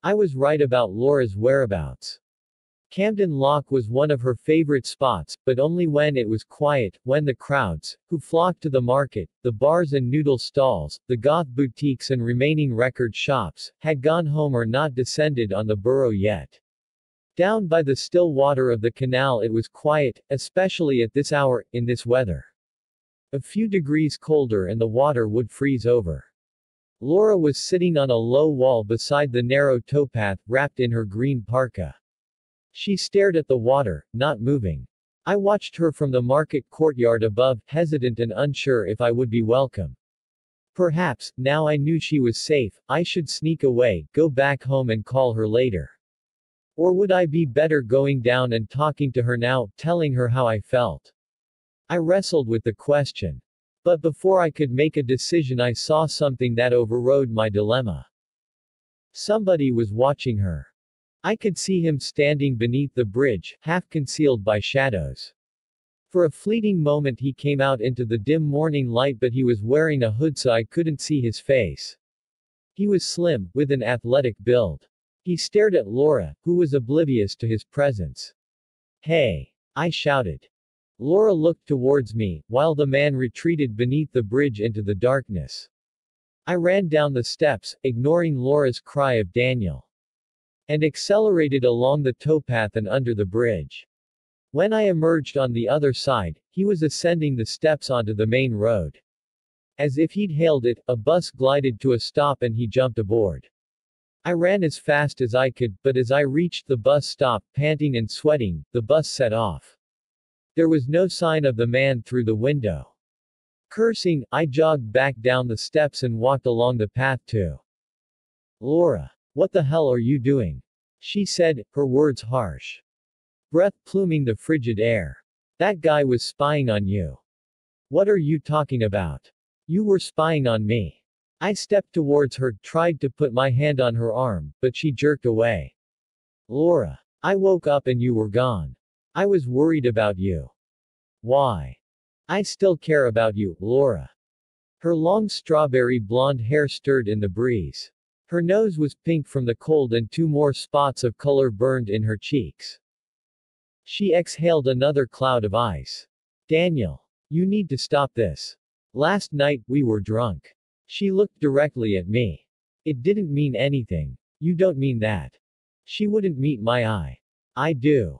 I was right about Laura's whereabouts. Camden Lock was one of her favorite spots, but only when it was quiet, when the crowds, who flocked to the market, the bars and noodle stalls, the goth boutiques and remaining record shops, had gone home or not descended on the borough yet. Down by the still water of the canal it was quiet, especially at this hour, in this weather. A few degrees colder and the water would freeze over. Laura was sitting on a low wall beside the narrow towpath, wrapped in her green parka. She stared at the water, not moving. I watched her from the market courtyard above, hesitant and unsure if I would be welcome. Perhaps, now I knew she was safe, I should sneak away, go back home and call her later. Or would I be better going down and talking to her now, telling her how I felt? I wrestled with the question. But before I could make a decision I saw something that overrode my dilemma. Somebody was watching her. I could see him standing beneath the bridge, half concealed by shadows. For a fleeting moment he came out into the dim morning light, but he was wearing a hood so I couldn't see his face. He was slim, with an athletic build. He stared at Laura, who was oblivious to his presence. "Hey!" I shouted. Laura looked towards me, while the man retreated beneath the bridge into the darkness. I ran down the steps, ignoring Laura's cry of "Daniel," and accelerated along the towpath and under the bridge. When I emerged on the other side, he was ascending the steps onto the main road. As if he'd hailed it, a bus glided to a stop and he jumped aboard. I ran as fast as I could, but as I reached the bus stop, panting and sweating, the bus set off. There was no sign of the man through the window. Cursing, I jogged back down the steps and walked along the path to Laura. "What the hell are you doing?" she said, her words harsh. Breath pluming the frigid air. "That guy was spying on you." "What are you talking about?" "You were spying on me." I stepped towards her, tried to put my hand on her arm, but she jerked away. "Laura. I woke up and you were gone. I was worried about you." "Why?" "I still care about you, Laura." Her long strawberry blonde hair stirred in the breeze. Her nose was pink from the cold and 2 more spots of color burned in her cheeks. She exhaled another cloud of ice. "Daniel. You need to stop this. Last night, we were drunk." She looked directly at me. "It didn't mean anything. You don't mean that." She wouldn't meet my eye. "I do."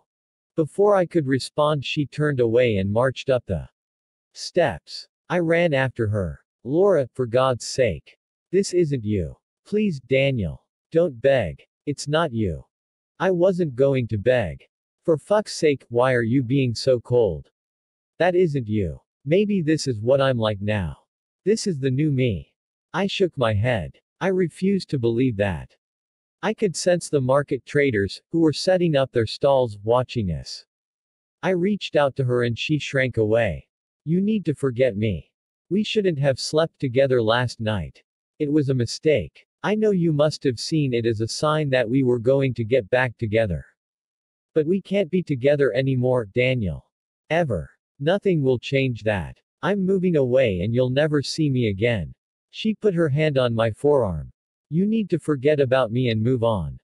Before I could respond she turned away and marched up the steps. I ran after her. "Laura, for God's sake. This isn't you. Please, Daniel. Don't beg. It's not you." I wasn't going to beg. "For fuck's sake, why are you being so cold? That isn't you. Maybe this is what I'm like now. This is the new me." I shook my head. I refused to believe that. I could sense the market traders, who were setting up their stalls, watching us. I reached out to her and she shrank away. "You need to forget me. We shouldn't have slept together last night. It was a mistake. I know you must have seen it as a sign that we were going to get back together. But we can't be together anymore, Daniel. Ever. Nothing will change that. I'm moving away and you'll never see me again." She put her hand on my forearm. "You need to forget about me and move on."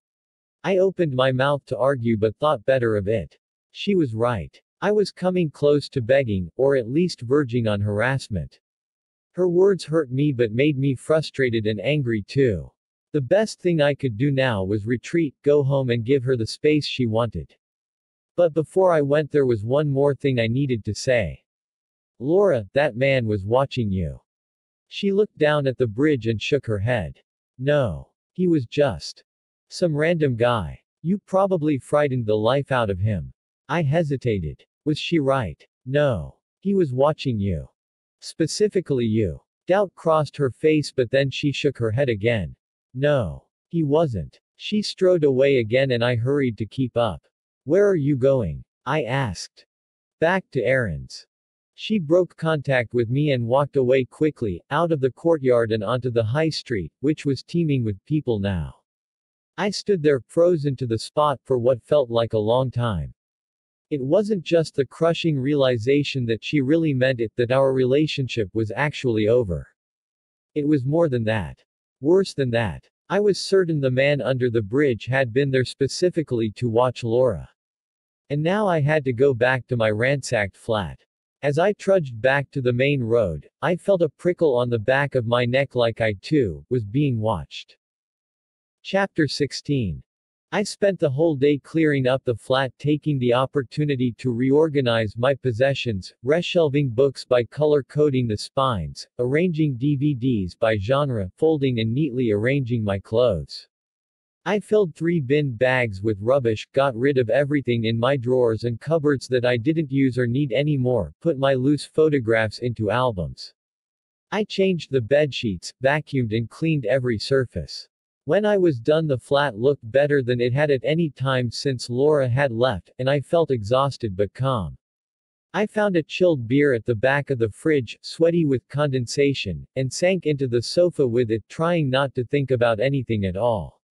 I opened my mouth to argue but thought better of it. She was right. I was coming close to begging, or at least verging on harassment. Her words hurt me but made me frustrated and angry too. The best thing I could do now was retreat, go home and give her the space she wanted. But before I went there was one more thing I needed to say. "Laura, that man was watching you." She looked down at the bridge and shook her head. "No. He was just some random guy. You probably frightened the life out of him." I hesitated. Was she right? "No. He was watching you. Specifically you." Doubt crossed her face but then she shook her head again. "No. He wasn't." She strode away again and I hurried to keep up. "Where are you going?" I asked. "Back to errands." She broke contact with me and walked away quickly, out of the courtyard and onto the high street, which was teeming with people now. I stood there, frozen to the spot, for what felt like a long time. It wasn't just the crushing realization that she really meant it, that our relationship was actually over. It was more than that. Worse than that. I was certain the man under the bridge had been there specifically to watch Laura. And now I had to go back to my ransacked flat. As I trudged back to the main road, I felt a prickle on the back of my neck like I, too, was being watched. Chapter 16. I spent the whole day clearing up the flat, taking the opportunity to reorganize my possessions, reshelving books by color-coding the spines, arranging DVDs by genre, folding and neatly arranging my clothes. I filled 3 bin bags with rubbish, got rid of everything in my drawers and cupboards that I didn't use or need anymore, put my loose photographs into albums. I changed the bedsheets, vacuumed and cleaned every surface. When I was done, the flat looked better than it had at any time since Laura had left, and I felt exhausted but calm. I found a chilled beer at the back of the fridge, sweaty with condensation, and sank into the sofa with it, trying not to think about anything at all.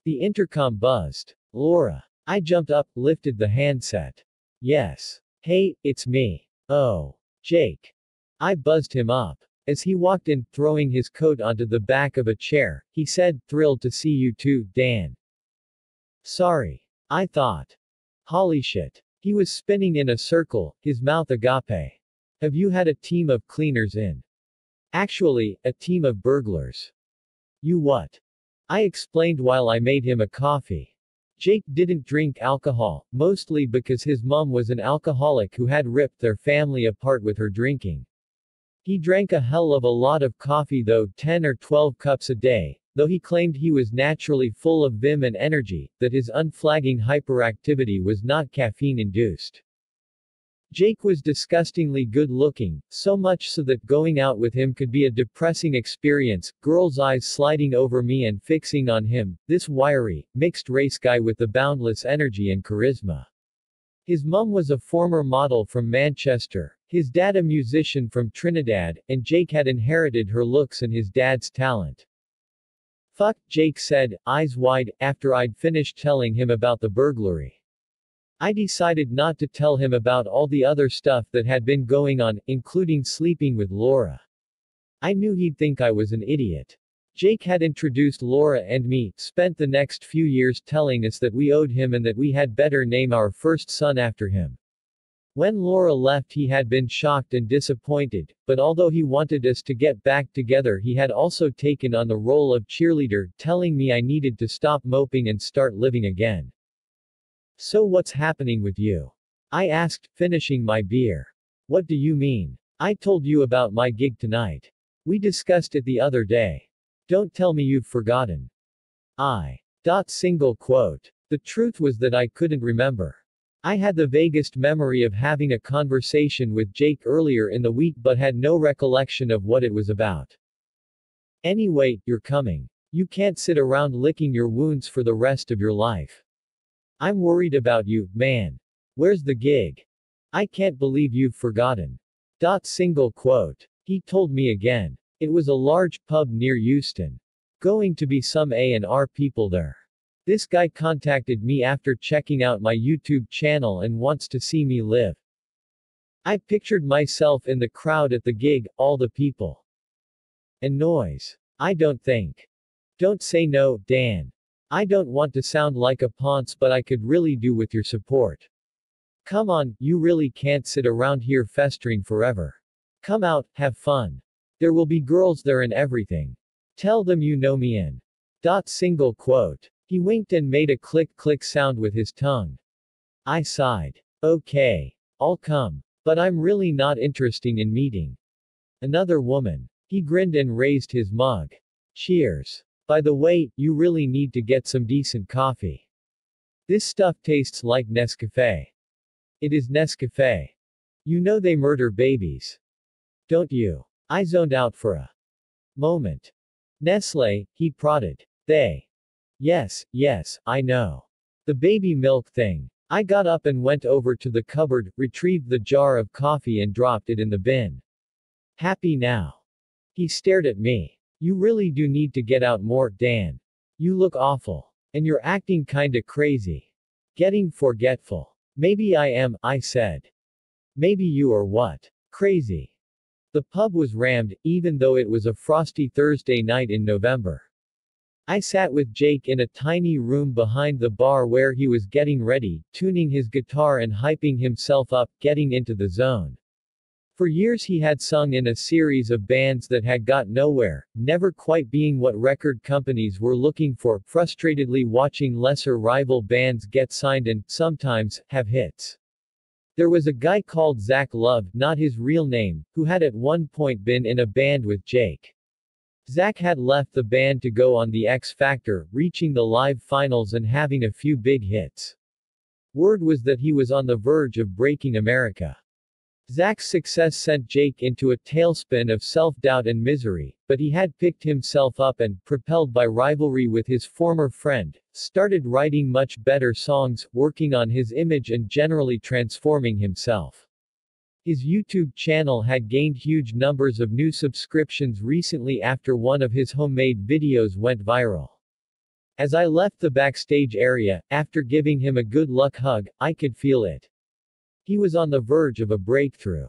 The intercom buzzed. Laura. I jumped up, lifted the handset. Yes. Hey, it's me. Oh. Jake. I buzzed him up. As he walked in, throwing his coat onto the back of a chair, he said, "Thrilled to see you too, Dan." Sorry. I thought. Holy shit. He was spinning in a circle, his mouth agape. Have you had a team of cleaners in? Actually, a team of burglars. You what? I explained while I made him a coffee. Jake didn't drink alcohol, mostly because his mom was an alcoholic who had ripped their family apart with her drinking. He drank a hell of a lot of coffee though, 10 or 12 cups a day, though he claimed he was naturally full of vim and energy, that his unflagging hyperactivity was not caffeine-induced. Jake was disgustingly good-looking, so much so that going out with him could be a depressing experience, girls' eyes sliding over me and fixing on him, this wiry, mixed-race guy with the boundless energy and charisma. His mum was a former model from Manchester, his dad a musician from Trinidad, and Jake had inherited her looks and his dad's talent. Fuck, Jake said, eyes wide, after I'd finished telling him about the burglary. I decided not to tell him about all the other stuff that had been going on, including sleeping with Laura. I knew he'd think I was an idiot. Jake had introduced Laura and me, spent the next few years telling us that we owed him and that we had better name our first son after him. When Laura left, he had been shocked and disappointed, but although he wanted us to get back together, he had also taken on the role of cheerleader, telling me I needed to stop moping and start living again. So what's happening with you? I asked, finishing my beer. What do you mean? I told you about my gig tonight. We discussed it the other day. Don't tell me you've forgotten. Single quote. The truth was that I couldn't remember. I had the vaguest memory of having a conversation with Jake earlier in the week but had no recollection of what it was about. Anyway, you're coming. You can't sit around licking your wounds for the rest of your life. I'm worried about you, man. Where's the gig? I can't believe you've forgotten. Single quote. He told me again. It was a large pub near Euston. Going to be some A&R people there. This guy contacted me after checking out my YouTube channel and wants to see me live. I pictured myself in the crowd at the gig, all the people. And noise. I don't think. Don't say no, Dan. I don't want to sound like a ponce, but I could really do with your support. Come on, you really can't sit around here festering forever. Come out, have fun. There will be girls there and everything. Tell them you know me in. Single quote. He winked and made a click-click sound with his tongue. I sighed. Okay. I'll come. But I'm really not interested in meeting another woman. He grinned and raised his mug. Cheers. By the way, you really need to get some decent coffee. This stuff tastes like Nescafé. It is Nescafé. You know they murder babies. Don't you? I zoned out for a moment. Nestle, he prodded. They. Yes, I know. The baby milk thing. I got up and went over to the cupboard, retrieved the jar of coffee and dropped it in the bin. Happy now? He stared at me. You really do need to get out more, Dan. You look awful. And you're acting kinda crazy. Getting forgetful. Maybe I am, I said. Maybe you are what? Crazy. The pub was rammed, even though it was a frosty Thursday night in November. I sat with Jake in a tiny room behind the bar where he was getting ready, tuning his guitar and hyping himself up, getting into the zone. For years he had sung in a series of bands that had got nowhere, never quite being what record companies were looking for, frustratedly watching lesser rival bands get signed and, sometimes, have hits. There was a guy called Zach Love, not his real name, who had at one point been in a band with Jake. Zach had left the band to go on the X Factor, reaching the live finals and having a few big hits. Word was that he was on the verge of breaking America. Zach's success sent Jake into a tailspin of self-doubt and misery, but he had picked himself up and, propelled by rivalry with his former friend, started writing much better songs, working on his image and generally transforming himself. His YouTube channel had gained huge numbers of new subscriptions recently after one of his homemade videos went viral. As I left the backstage area, after giving him a good luck hug, I could feel it. He was on the verge of a breakthrough.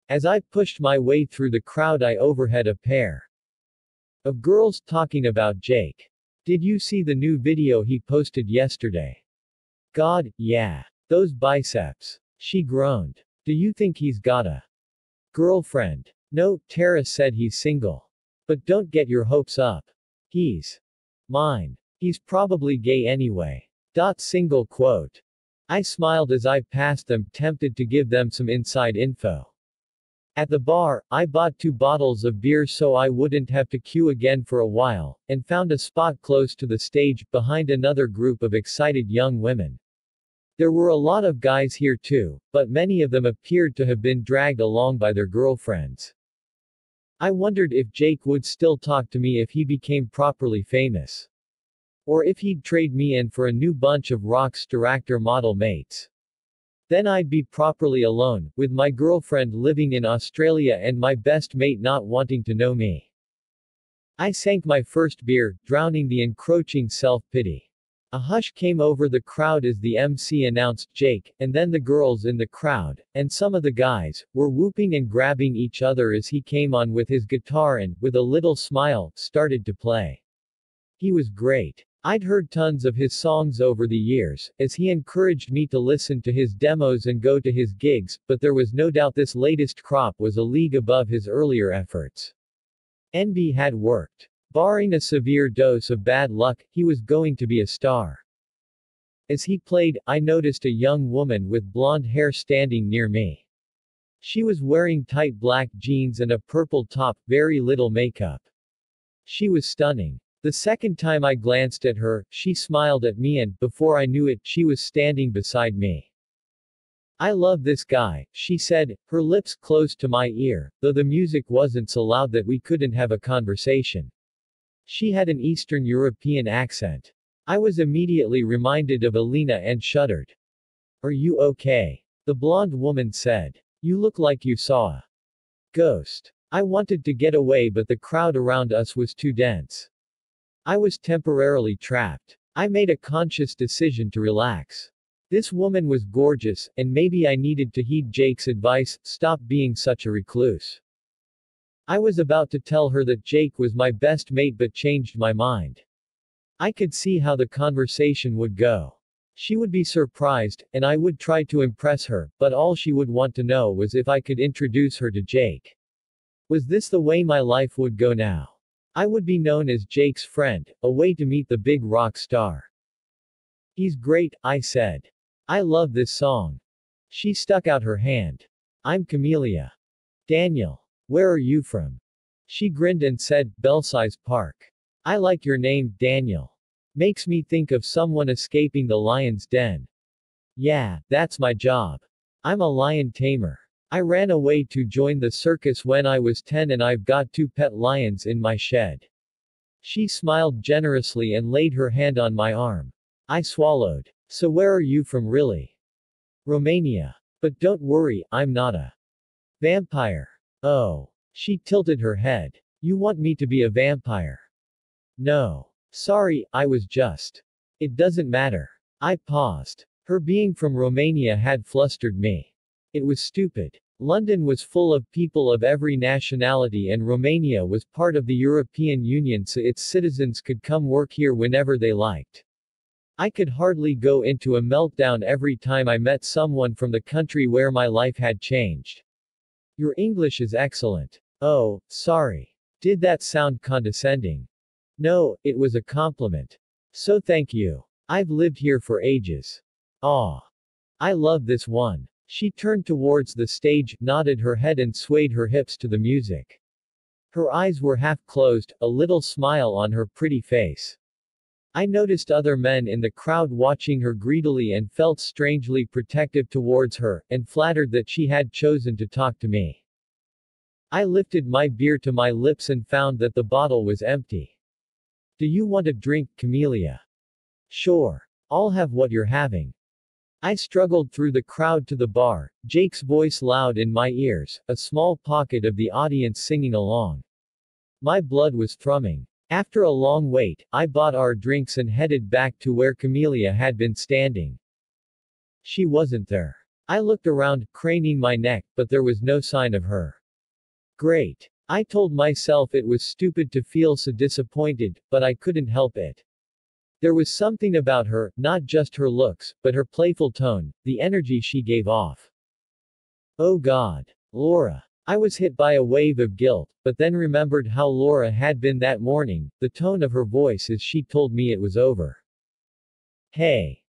As I pushed my way through the crowd, I overheard a pair of girls talking about Jake. Did you see the new video he posted yesterday? God, yeah. Those biceps. She groaned. Do you think he's got a girlfriend? No, Tara said he's single. But don't get your hopes up. He's mine. He's probably gay anyway. Single quote. I smiled as I passed them, tempted to give them some inside info. At the bar, I bought 2 bottles of beer so I wouldn't have to queue again for a while, and found a spot close to the stage, behind another group of excited young women. There were a lot of guys here too, but many of them appeared to have been dragged along by their girlfriends. I wondered if Jake would still talk to me if he became properly famous. Or if he'd trade me in for a new bunch of rockstar actor model mates. Then I'd be properly alone, with my girlfriend living in Australia and my best mate not wanting to know me. I sank my first beer, drowning the encroaching self-pity. A hush came over the crowd as the MC announced Jake, and then the girls in the crowd, and some of the guys, were whooping and grabbing each other as he came on with his guitar and, with a little smile, started to play. He was great. I'd heard tons of his songs over the years, as he encouraged me to listen to his demos and go to his gigs, but there was no doubt this latest crop was a league above his earlier efforts. Envy had worked. Barring a severe dose of bad luck, he was going to be a star. As he played, I noticed a young woman with blonde hair standing near me. She was wearing tight black jeans and a purple top, very little makeup. She was stunning. The second time I glanced at her, she smiled at me and, before I knew it, she was standing beside me. I love this guy, she said, her lips close to my ear, though the music wasn't so loud that we couldn't have a conversation. She had an Eastern European accent. I was immediately reminded of Alina and shuddered. Are you okay? The blonde woman said. You look like you saw a ghost. I wanted to get away, but the crowd around us was too dense. I was temporarily trapped. I made a conscious decision to relax. This woman was gorgeous, and maybe I needed to heed Jake's advice, stop being such a recluse. I was about to tell her that Jake was my best mate but changed my mind. I could see how the conversation would go. She would be surprised, and I would try to impress her, but all she would want to know was if I could introduce her to Jake. Was this the way my life would go now? I would be known as Jake's friend, a way to meet the big rock star. He's great, I said. I love this song. She stuck out her hand. I'm Camellia. Daniel. Where are you from? She grinned and said, Belsize Park. I like your name, Daniel. Makes me think of someone escaping the lion's den. Yeah, that's my job. I'm a lion tamer. I ran away to join the circus when I was 10 and I've got 2 pet lions in my shed. She smiled generously and laid her hand on my arm. I swallowed. So where are you from really? Romania. But don't worry, I'm not a vampire. Oh. She tilted her head. You want me to be a vampire? No. Sorry, I was just. It doesn't matter. I paused. Her being from Romania had flustered me. It was stupid. London was full of people of every nationality and Romania was part of the European Union, so its citizens could come work here whenever they liked. I could hardly go into a meltdown every time I met someone from the country where my life had changed. Your English is excellent. Oh, sorry. Did that sound condescending? No, it was a compliment. So thank you. I've lived here for ages. Aw. I love this one. She turned towards the stage, nodded her head and swayed her hips to the music. Her eyes were half closed, a little smile on her pretty face. I noticed other men in the crowd watching her greedily and felt strangely protective towards her, and flattered that she had chosen to talk to me. I lifted my beer to my lips and found that the bottle was empty. Do you want a drink, Camellia? Sure. I'll have what you're having. I struggled through the crowd to the bar, Jake's voice loud in my ears, a small pocket of the audience singing along. My blood was thrumming. After a long wait, I bought our drinks and headed back to where Camellia had been standing. She wasn't there. I looked around, craning my neck, but there was no sign of her. Great. I told myself it was stupid to feel so disappointed, but I couldn't help it. There was something about her, not just her looks, but her playful tone, the energy she gave off. Oh God. Laura. I was hit by a wave of guilt, but then remembered how Laura had been that morning, the tone of her voice as she told me it was over. Hey.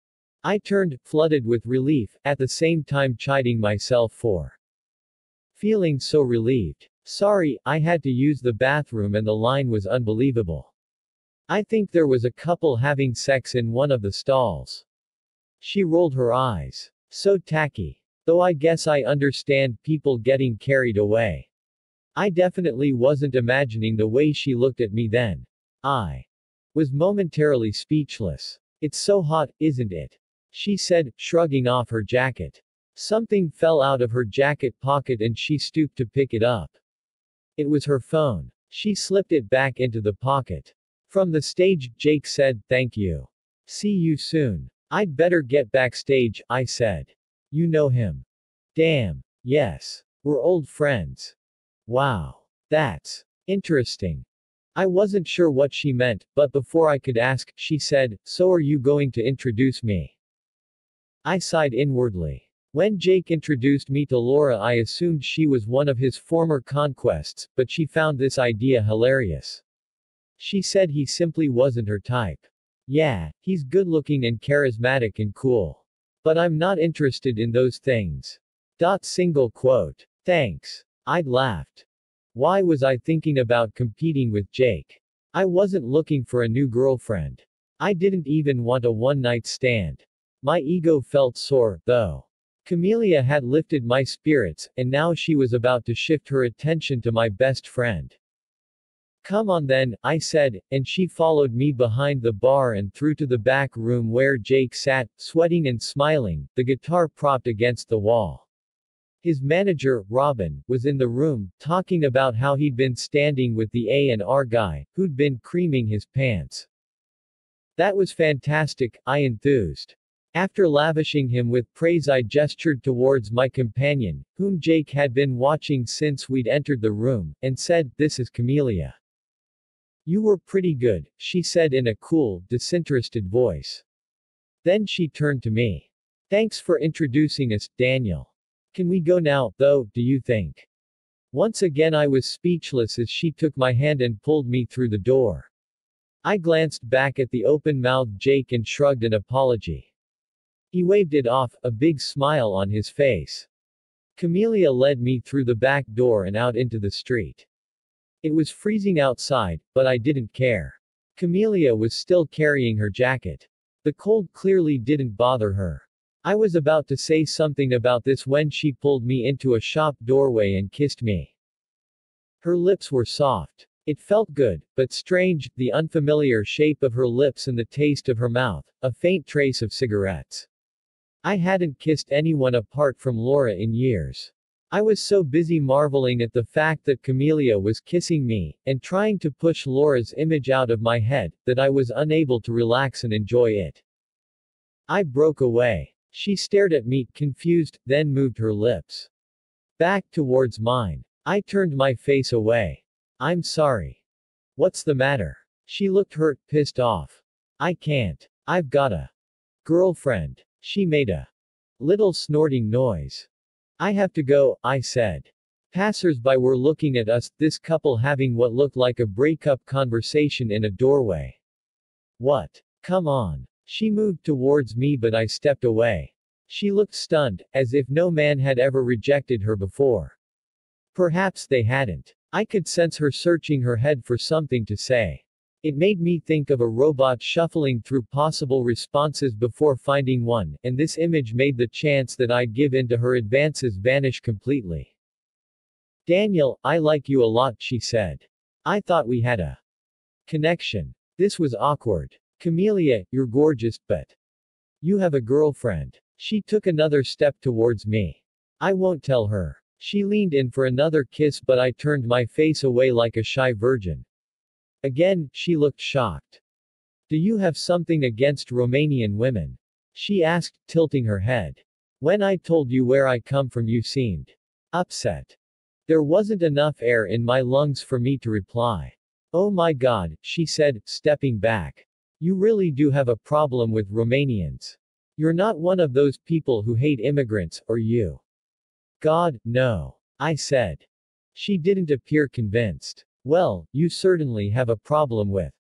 I turned, flooded with relief, at the same time chiding myself for feeling so relieved. Sorry, I had to use the bathroom and the line was unbelievable. I think there was a couple having sex in one of the stalls. She rolled her eyes. So tacky. Though I guess I understand people getting carried away. I definitely wasn't imagining the way she looked at me then. I was momentarily speechless. It's so hot, isn't it? She said, shrugging off her jacket. Something fell out of her jacket pocket and she stooped to pick it up. It was her phone. She slipped it back into the pocket. From the stage, Jake said, thank you. See you soon. I'd better get backstage, I said. You know him? Damn. Yes. We're old friends. Wow. That's interesting. I wasn't sure what she meant, but before I could ask, she said, so are you going to introduce me? I sighed inwardly. When Jake introduced me to Laura, I assumed she was one of his former conquests, but she found this idea hilarious. She said he simply wasn't her type. Yeah, he's good-looking and charismatic and cool. But I'm not interested in those things. Single quote. Thanks. I'd laughed. Why was I thinking about competing with Jake? I wasn't looking for a new girlfriend. I didn't even want a one-night stand. My ego felt sore, though. Camellia had lifted my spirits, and now she was about to shift her attention to my best friend. Come on then, I said, and she followed me behind the bar and through to the back room where Jake sat, sweating and smiling, the guitar propped against the wall. His manager, Robin, was in the room, talking about how he'd been standing with the A&R guy, who'd been creaming his pants. That was fantastic, I enthused. After lavishing him with praise, I gestured towards my companion, whom Jake had been watching since we'd entered the room, and said, this is Camellia. You were pretty good, she said in a cool, disinterested voice. Then she turned to me. Thanks for introducing us, Daniel. Can we go now, though, do you think? Once again I was speechless as she took my hand and pulled me through the door. I glanced back at the open-mouthed Jake and shrugged an apology. He waved it off, a big smile on his face. Camellia led me through the back door and out into the street. It was freezing outside, but I didn't care. Camellia was still carrying her jacket. The cold clearly didn't bother her. I was about to say something about this when she pulled me into a shop doorway and kissed me. Her lips were soft. It felt good, but strange, the unfamiliar shape of her lips and the taste of her mouth, a faint trace of cigarettes. I hadn't kissed anyone apart from Laura in years. I was so busy marveling at the fact that Camellia was kissing me, and trying to push Laura's image out of my head, that I was unable to relax and enjoy it. I broke away. She stared at me, confused, then moved her lips. back towards mine. I turned my face away. I'm sorry. What's the matter? She looked hurt, pissed off. I can't. I've got a girlfriend. She made a little snorting noise. I have to go, I said. Passers-by were looking at us, this couple having what looked like a breakup conversation in a doorway. What? Come on. She moved towards me but I stepped away. She looked stunned, as if no man had ever rejected her before. Perhaps they hadn't. I could sense her searching her head for something to say. It made me think of a robot shuffling through possible responses before finding one, and this image made the chance that I'd give in to her advances vanish completely. Daniel, I like you a lot, she said. I thought we had a connection. This was awkward. Camellia, you're gorgeous, but you have a girlfriend. She took another step towards me. I won't tell her. She leaned in for another kiss but I turned my face away like a shy virgin. Again, she looked shocked. Do you have something against Romanian women? She asked, tilting her head. When I told you where I come from you seemed upset. There wasn't enough air in my lungs for me to reply. Oh my God, she said, stepping back. You really do have a problem with Romanians. You're not one of those people who hate immigrants, are you? God, no. I said. She didn't appear convinced. Well, you certainly have a problem with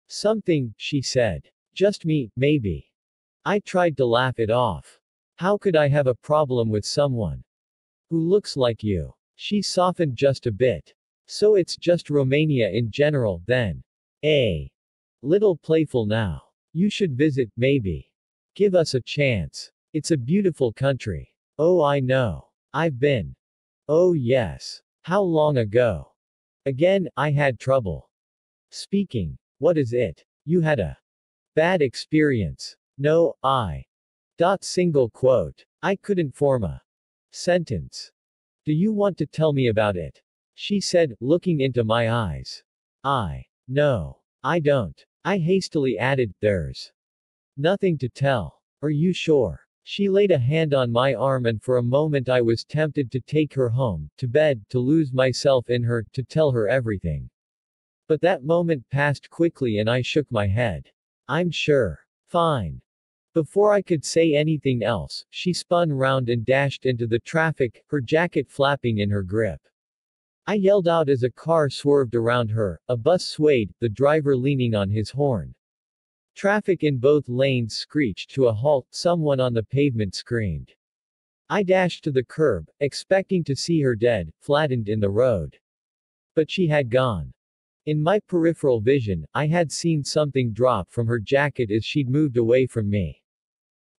something, she said. Just me, maybe. I tried to laugh it off. How could I have a problem with someone who looks like you? She softened just a bit. So it's just Romania in general, then. A little playful now. You should visit, maybe. Give us a chance. It's a beautiful country. Oh, I know. I've been. Oh, yes. How long ago? Again, I had trouble speaking. What is it? You had a bad experience. No, I. Single quote. I couldn't form a sentence. Do you want to tell me about it? She said, looking into my eyes. No. I don't. I hastily added, there's nothing to tell. Are you sure? She laid a hand on my arm and for a moment I was tempted to take her home, to bed, to lose myself in her, to tell her everything. But that moment passed quickly and I shook my head. I'm sure. Fine. Before I could say anything else, she spun round and dashed into the traffic, her jacket flapping in her grip. I yelled out as a car swerved around her, a bus swayed, the driver leaning on his horn. Traffic in both lanes screeched to a halt, someone on the pavement screamed. I dashed to the curb, expecting to see her dead, flattened in the road. But she had gone. In my peripheral vision, I had seen something drop from her jacket as she'd moved away from me.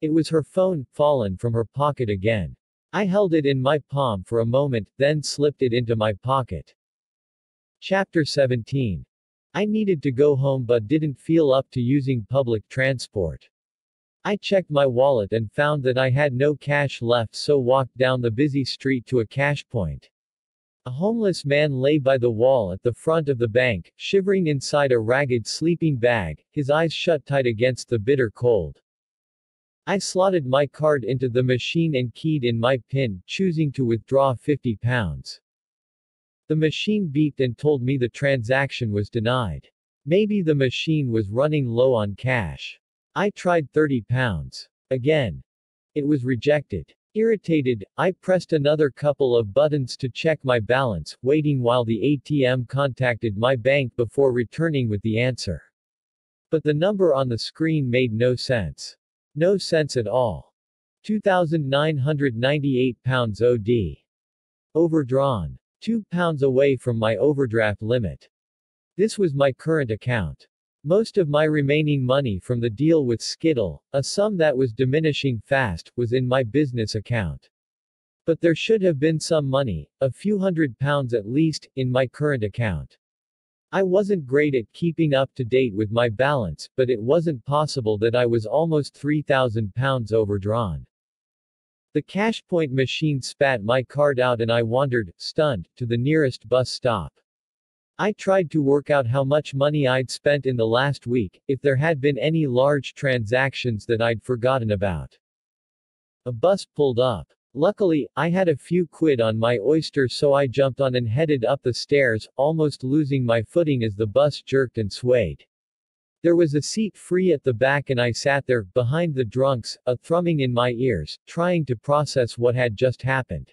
It was her phone, fallen from her pocket again. I held it in my palm for a moment, then slipped it into my pocket. Chapter 17. I needed to go home but didn't feel up to using public transport. I checked my wallet and found that I had no cash left, so walked down the busy street to a cash point. A homeless man lay by the wall at the front of the bank, shivering inside a ragged sleeping bag, his eyes shut tight against the bitter cold. I slotted my card into the machine and keyed in my PIN, choosing to withdraw £50. The machine beeped and told me the transaction was denied. Maybe the machine was running low on cash. I tried £30. Again. It was rejected. Irritated, I pressed another couple of buttons to check my balance, waiting while the ATM contacted my bank before returning with the answer. But the number on the screen made no sense. No sense at all. £2,998 OD. Overdrawn. £2 away from my overdraft limit. This was my current account. Most of my remaining money from the deal with Skittle, a sum that was diminishing fast, was in my business account. But there should have been some money, a few £100 at least, in my current account. I wasn't great at keeping up to date with my balance, but it wasn't possible that I was almost £3,000 overdrawn. The cash point machine spat my card out and I wandered, stunned, to the nearest bus stop. I tried to work out how much money I'd spent in the last week, if there had been any large transactions that I'd forgotten about. A bus pulled up. Luckily, I had a few quid on my oyster, so I jumped on and headed up the stairs, almost losing my footing as the bus jerked and swayed. There was a seat free at the back and I sat there, behind the drunks, a thrumming in my ears, trying to process what had just happened.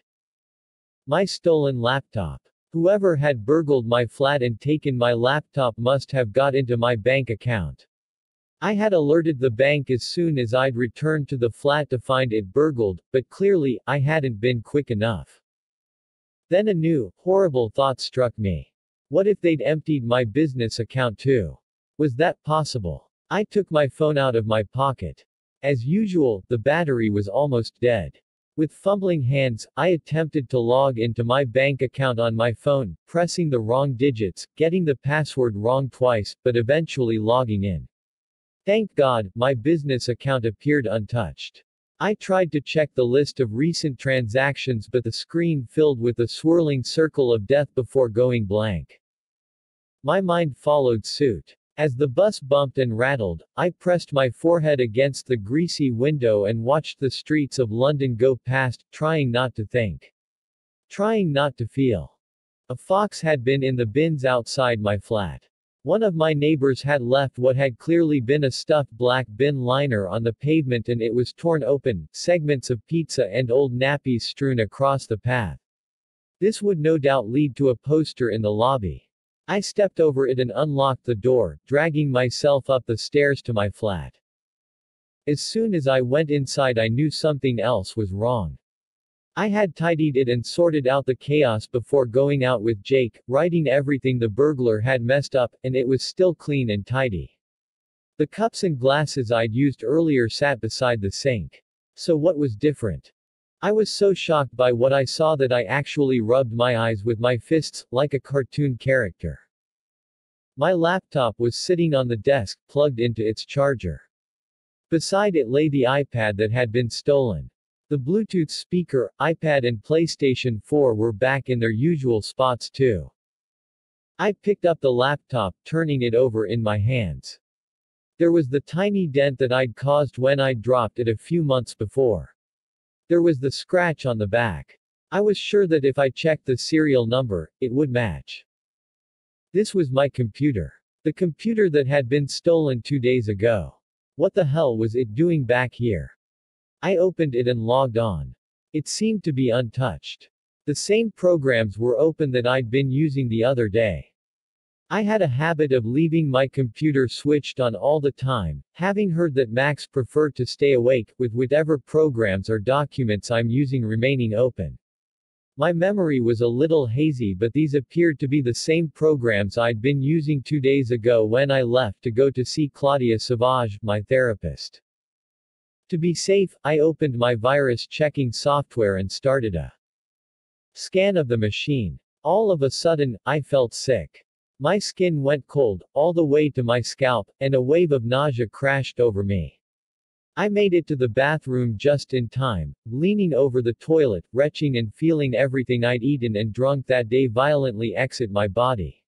My stolen laptop. Whoever had burgled my flat and taken my laptop must have got into my bank account. I had alerted the bank as soon as I'd returned to the flat to find it burgled, but clearly, I hadn't been quick enough. Then a new, horrible thought struck me. What if they'd emptied my business account too? Was that possible? I took my phone out of my pocket. As usual, the battery was almost dead. With fumbling hands, I attempted to log into my bank account on my phone, pressing the wrong digits, getting the password wrong twice, but eventually logging in. Thank God, my business account appeared untouched. I tried to check the list of recent transactions, but the screen filled with a swirling circle of death before going blank. My mind followed suit. As the bus bumped and rattled, I pressed my forehead against the greasy window and watched the streets of London go past, trying not to think. Trying not to feel. A fox had been in the bins outside my flat. One of my neighbors had left what had clearly been a stuffed black bin liner on the pavement and it was torn open, segments of pizza and old nappies strewn across the path. This would no doubt lead to a poster in the lobby. I stepped over it and unlocked the door, dragging myself up the stairs to my flat. As soon as I went inside, I knew something else was wrong. I had tidied it and sorted out the chaos before going out with Jake, righting everything the burglar had messed up, and it was still clean and tidy. The cups and glasses I'd used earlier sat beside the sink. So what was different? I was so shocked by what I saw that I actually rubbed my eyes with my fists, like a cartoon character. My laptop was sitting on the desk, plugged into its charger. Beside it lay the iPad that had been stolen. The Bluetooth speaker, iPad and PlayStation 4 were back in their usual spots too. I picked up the laptop, turning it over in my hands. There was the tiny dent that I'd caused when I'd dropped it a few months before. There was the scratch on the back. I was sure that if I checked the serial number, it would match. This was my computer. The computer that had been stolen 2 days ago. What the hell was it doing back here? I opened it and logged on. It seemed to be untouched. The same programs were open that I'd been using the other day. I had a habit of leaving my computer switched on all the time, having heard that Macs prefer to stay awake, with whatever programs or documents I'm using remaining open. My memory was a little hazy, but these appeared to be the same programs I'd been using 2 days ago when I left to go to see Claudia Savage, my therapist. To be safe, I opened my virus checking software and started a scan of the machine. All of a sudden, I felt sick. My skin went cold, all the way to my scalp, and a wave of nausea crashed over me. I made it to the bathroom just in time, leaning over the toilet, retching and feeling everything I'd eaten and drunk that day violently exit my body.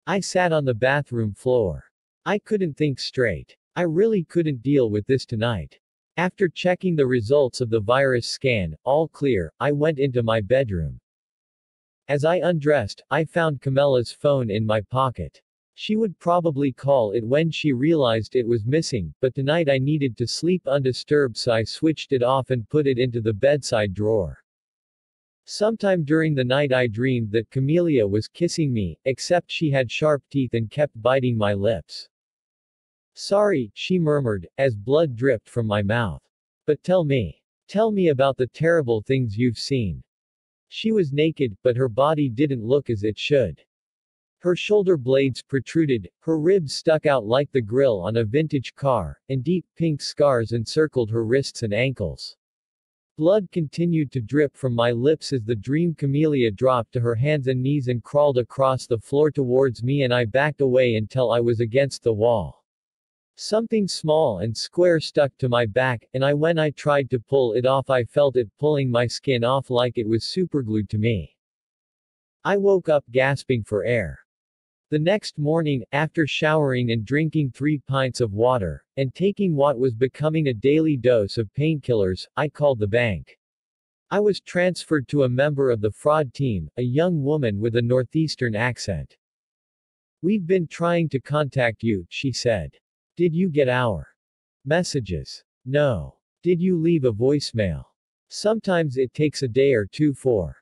I sat on the bathroom floor. I couldn't think straight. I really couldn't deal with this tonight. After checking the results of the virus scan, all clear, I went into my bedroom. As I undressed, I found Camella's phone in my pocket. She would probably call it when she realized it was missing, but tonight I needed to sleep undisturbed, so I switched it off and put it into the bedside drawer. Sometime during the night I dreamed that Camelia was kissing me, except she had sharp teeth and kept biting my lips. Sorry, she murmured, as blood dripped from my mouth. But tell me about the terrible things you've seen. She was naked, but her body didn't look as it should. Her shoulder blades protruded, her ribs stuck out like the grille on a vintage car, and deep pink scars encircled her wrists and ankles. Blood continued to drip from my lips as the dream Camelia dropped to her hands and knees and crawled across the floor towards me, and I backed away until I was against the wall. Something small and square stuck to my back, and when I tried to pull it off I felt it pulling my skin off like it was superglued to me. I woke up gasping for air. The next morning, after showering and drinking 3 pints of water, and taking what was becoming a daily dose of painkillers, I called the bank. I was transferred to a member of the fraud team, a young woman with a northeastern accent. We've been trying to contact you, she said. Did you get our messages? No. Did you leave a voicemail? Sometimes it takes a day or two for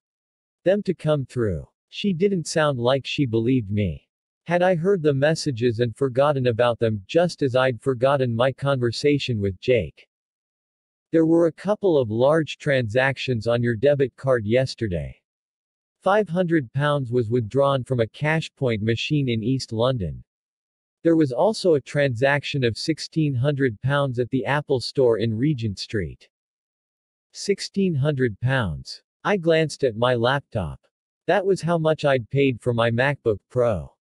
them to come through. She didn't sound like she believed me. Had I heard the messages and forgotten about them, just as I'd forgotten my conversation with Jake? There were a couple of large transactions on your debit card yesterday. £500 was withdrawn from a cash point machine in East London. There was also a transaction of £1,600 at the Apple store in Regent Street. £1,600. I glanced at my laptop. That was how much I'd paid for my MacBook Pro.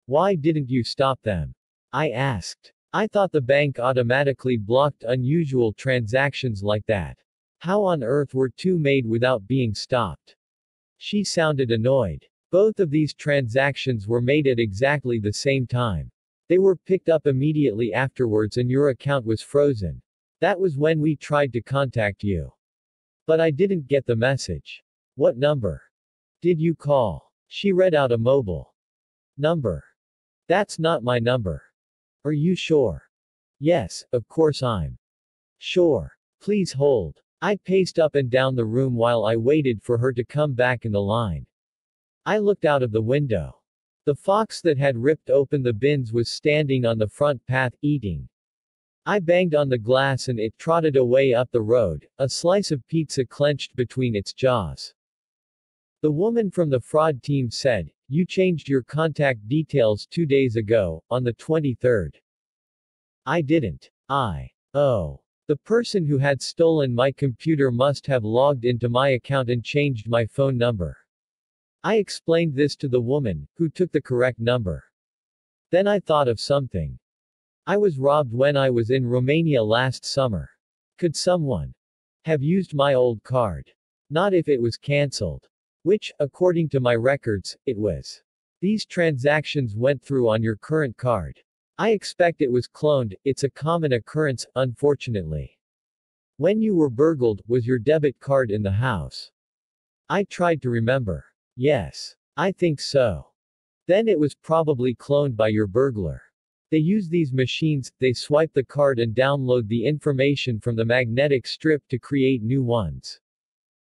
Why didn't you stop them? I asked. I thought the bank automatically blocked unusual transactions like that. How on earth were two made without being stopped? She sounded annoyed. Both of these transactions were made at exactly the same time. They were picked up immediately afterwards and your account was frozen. That was when we tried to contact you. But I didn't get the message. What number did you call? She read out a mobile number. That's not my number. Are you sure? Yes, of course I'm sure. Please hold. I paced up and down the room while I waited for her to come back in the line. I looked out of the window. The fox that had ripped open the bins was standing on the front path, eating. I banged on the glass and it trotted away up the road, a slice of pizza clenched between its jaws. The woman from the fraud team said, "You changed your contact details 2 days ago, on the 23rd. I didn't. Oh. The person who had stolen my computer must have logged into my account and changed my phone number." I explained this to the woman, who took the correct number. Then I thought of something. I was robbed when I was in Romania last summer. Could someone have used my old card? Not if it was cancelled. Which, according to my records, it was. These transactions went through on your current card. I expect it was cloned. It's a common occurrence, unfortunately. When you were burgled, was your debit card in the house? I tried to remember. Yes. I think so. Then it was probably cloned by your burglar. They use these machines, they swipe the card and download the information from the magnetic strip to create new ones.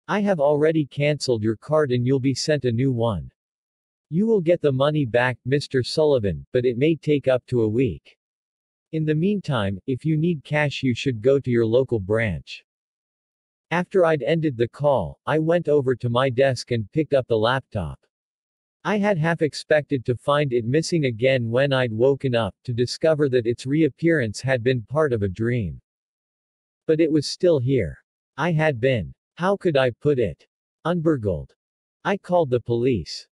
I have already cancelled your card and you'll be sent a new one. You will get the money back, Mr. Sullivan, but it may take up to a week. In the meantime, if you need cash you should go to your local branch. After I'd ended the call, I went over to my desk and picked up the laptop. I had half expected to find it missing again when I'd woken up, to discover that its reappearance had been part of a dream. But it was still here. I had been, how could I put it, unburgled. I called the police.